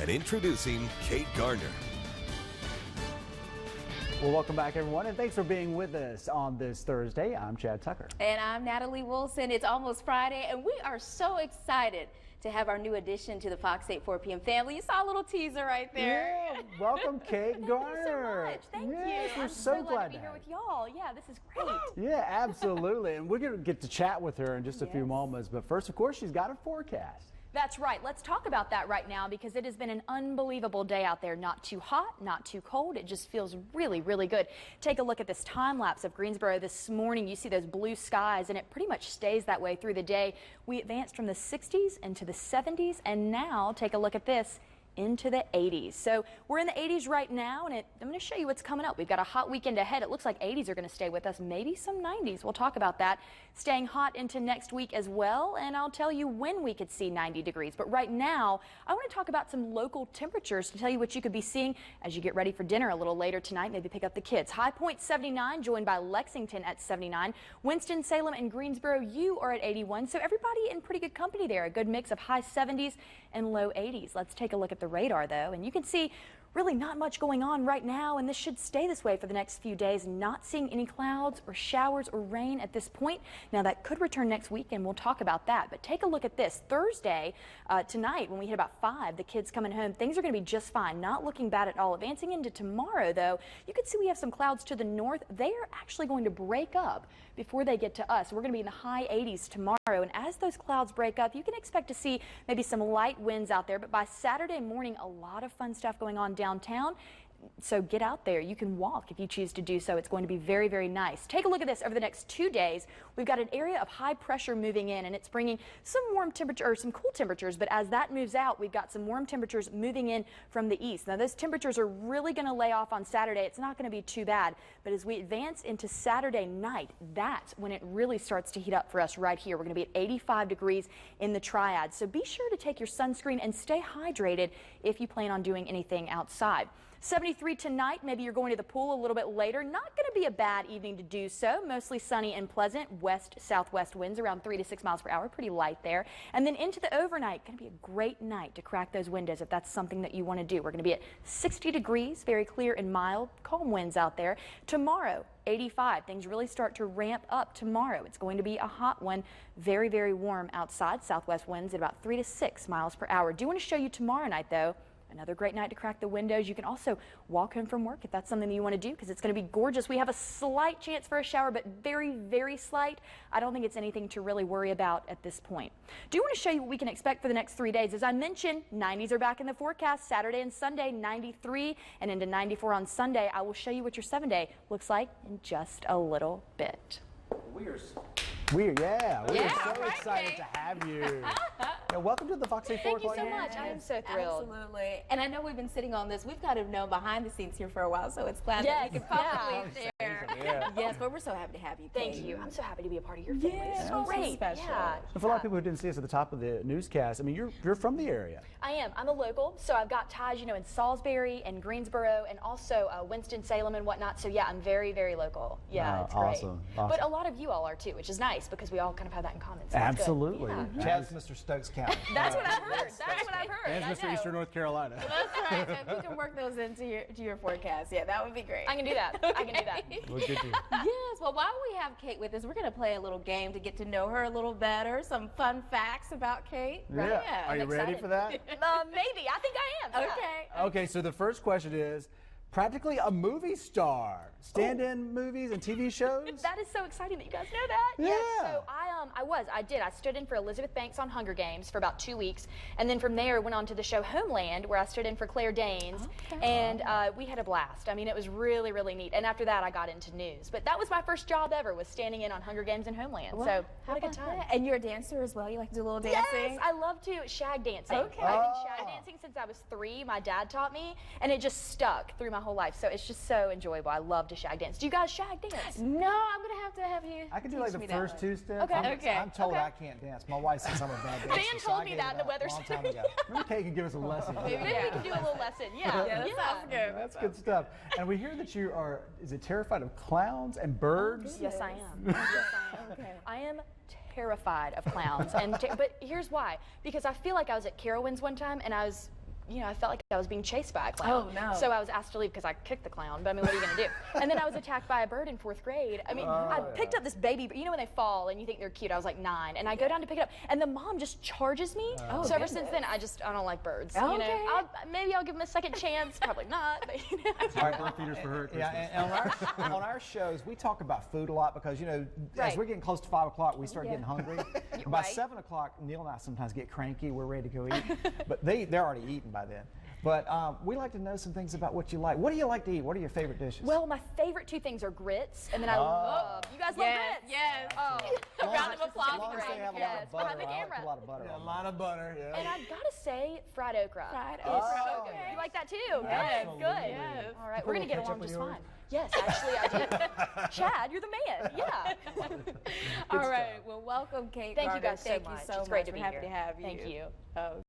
And introducing Kate Garner. Well, welcome back, everyone, and thanks for being with us on this Thursday. I'm Chad Tucker. And I'm Natalie Wilson. It's almost Friday, and we are so excited to have our new addition to the Fox 8 4 p.m. family. You saw a little teaser right there. Yeah, welcome, Kate Garner. Thank you so much. Thank you. We're I'm so glad to be here with y'all. Yeah, this is great. Yeah, absolutely. And we're going to get to chat with her in just a few moments. But first, of course, she's got a forecast. That's right. Let's talk about that right now because it has been an unbelievable day out there. Not too hot, not too cold. It just feels really, really good. Take a look at this time lapse of Greensboro this morning. You see those blue skies, and it pretty much stays that way through the day. We advanced from the 60s into the 70s, and now take a look at this. Into the 80s. So we're in the 80s right now, and I'm going to show you what's coming up. We've got a hot weekend ahead. It looks like 80s are going to stay with us, maybe some 90s. We'll talk about that. Staying hot into next week as well, and I'll tell you when we could see 90 degrees. But right now, I want to talk about some local temperatures to tell you what you could be seeing as you get ready for dinner a little later tonight. Maybe pick up the kids. High Point 79, joined by Lexington at 79. Winston-Salem and Greensboro, you are at 81. So everybody in pretty good company there. A good mix of high 70s and low 80s. Let's take a look at the radar though, and you can see really not much going on right now, and this should stay this way for the next few days. Not seeing any clouds or showers or rain at this point. Now that could return next week, and we'll talk about that. But take a look at this. Thursday, tonight, when we hit about 5, the kids coming home, things are going to be just fine. Not looking bad at all. Advancing into tomorrow, though, you can see we have some clouds to the north. They are actually going to break up before they get to us. We're going to be in the high 80s tomorrow, and as those clouds break up, you can expect to see maybe some light winds out there. But by Saturday morning, a lot of fun stuff going on downtown. So get out there. You can walk if you choose to do so. It's going to be very, very nice. Take a look at this. Over the next 2 days, we've got an area of high pressure moving in, and it's bringing some warm temperature or some cool temperatures. But as that moves out, we've got some warm temperatures moving in from the east. Now, those temperatures are really going to lay off on Saturday. It's not going to be too bad. But as we advance into Saturday night, that's when it really starts to heat up for us right here. We're going to be at 85 degrees in the triad. So be sure to take your sunscreen and stay hydrated if you plan on doing anything outside. 73 tonight. Maybe you're going to the pool a little bit later. Not going to be a bad evening to do so. Mostly sunny and pleasant. West-southwest winds around 3 to 6 miles per hour. Pretty light there. And then into the overnight. Going to be a great night to crack those windows if that's something that you want to do. We're going to be at 60 degrees. Very clear and mild. Calm winds out there. Tomorrow, 85. Things really start to ramp up tomorrow. It's going to be a hot one. Very, very warm outside. Southwest winds at about 3 to 6 miles per hour. Do want to show you tomorrow night, though. Another great night to crack the windows. You can also walk home from work if that's something that you want to do because it's going to be gorgeous. We have a slight chance for a shower, but very, very slight. I don't think it's anything to really worry about at this point. Do want to show you what we can expect for the next 3 days. As I mentioned, 90s are back in the forecast. Saturday and Sunday, 93 and into 94 on Sunday. I will show you what your 7-day looks like in just a little bit. We are so excited to have you. Welcome to the Fox 8 4 Thank you so much. I am so thrilled. Absolutely. And I know we've been sitting on this. We've kind of known behind the scenes here for a while, so it's glad that we could probably share. Yes, but we're so happy to have you, Kate. Thank you. I'm so happy to be a part of your family. Yeah, So great. special. Yeah. And for a lot of people who didn't see us at the top of the newscast, I mean, you're from the area. I am. I'm a local, so I've got ties, you know, in Salisbury and Greensboro and also Winston-Salem and whatnot. So yeah, I'm very, very local. Yeah, it's great. Awesome. But a lot of you all are too, which is nice because we all kind of have that in common. So Absolutely. Yeah. Chad's Mr. Stokes County. That's what I've heard. That's what I've heard. And I Mr. know. Eastern North Carolina. That's right. So if you can work those into your forecast, yeah, that would be great. I can do that. I can do that. We'll get you. Yes, well, while we have Kate with us, we're going to play a little game to get to know her a little better. Some fun facts about Kate. Right? Yeah. Are you ready for that? Maybe. I think I am. Okay. Okay, so the first question is, practically a movie star. Stand-in movies and TV shows? That is so exciting that you guys know that. Yeah. Yes, so I stood in for Elizabeth Banks on Hunger Games for about 2 weeks, and then from there went on to the show Homeland, where I stood in for Claire Danes, and we had a blast. I mean, it was really, really neat. And after that, I got into news. But that was my first job ever, was standing in on Hunger Games and Homeland. Well, so had a good time. And you're a dancer as well. You like to do a little dancing? Yes, I love to shag dancing. Okay. I've been shag dancing since I was 3. My dad taught me, and it just stuck through my whole life. So it's just so enjoyable. I love to shag dance. Do you guys shag dance? No, I'm going to have you. I can do like the first 2 steps. Okay. I'm told I can't dance. My wife says I'm a bad dancer. Dan told me that in the weather a long time ago. Maybe Kate can give us a lesson. Maybe we can do a little lesson. Yeah. That sounds good. That's good stuff. And we hear that you are, is it terrified of clowns and birds? Yes, I am. Yes, I am. Okay. I am terrified of clowns. But here's why. Because I feel like I was at Carowinds one time, and I was you know, I felt like I was being chased by a clown. Oh, no. So I was asked to leave because I kicked the clown, but I mean, what are you going to do? And then I was attacked by a bird in 4th grade. I mean, I picked up this baby, you know when they fall and you think they're cute, I was like 9, and I go down to pick it up, and the mom just charges me. So ever since then, I don't like birds. You know, maybe I'll give them a second chance, probably not. But, you know. All right, bird feeders for her at Christmas. Yeah, and on our shows, we talk about food a lot because, you know, as we're getting close to 5 o'clock, we start getting hungry. By 7 o'clock, Neil and I sometimes get cranky. We're ready to go eat. But they're already eating by then. But we like to know some things about what you like. What do you like to eat? What are your favorite dishes? Well, my favorite 2 things are grits, and then I love, you guys love grits? Yes. Oh, A round of applause. As long as they have a lot of butter. behind the I like camera. a lot of butter. A lot of butter, yeah. And I've got to say, fried okra. Fried is okra. so good. You like that too? Yes. Good. Yes. All right, Put we're a going to get little along ketchup just in yours? fine. Yes, actually I did. Chad, you're the man. Yeah. All right. Well, welcome, Kate Thank you Garner. guys so Thank much. you so It's great much. to be We're happy here. to have you. Thank you. Oh.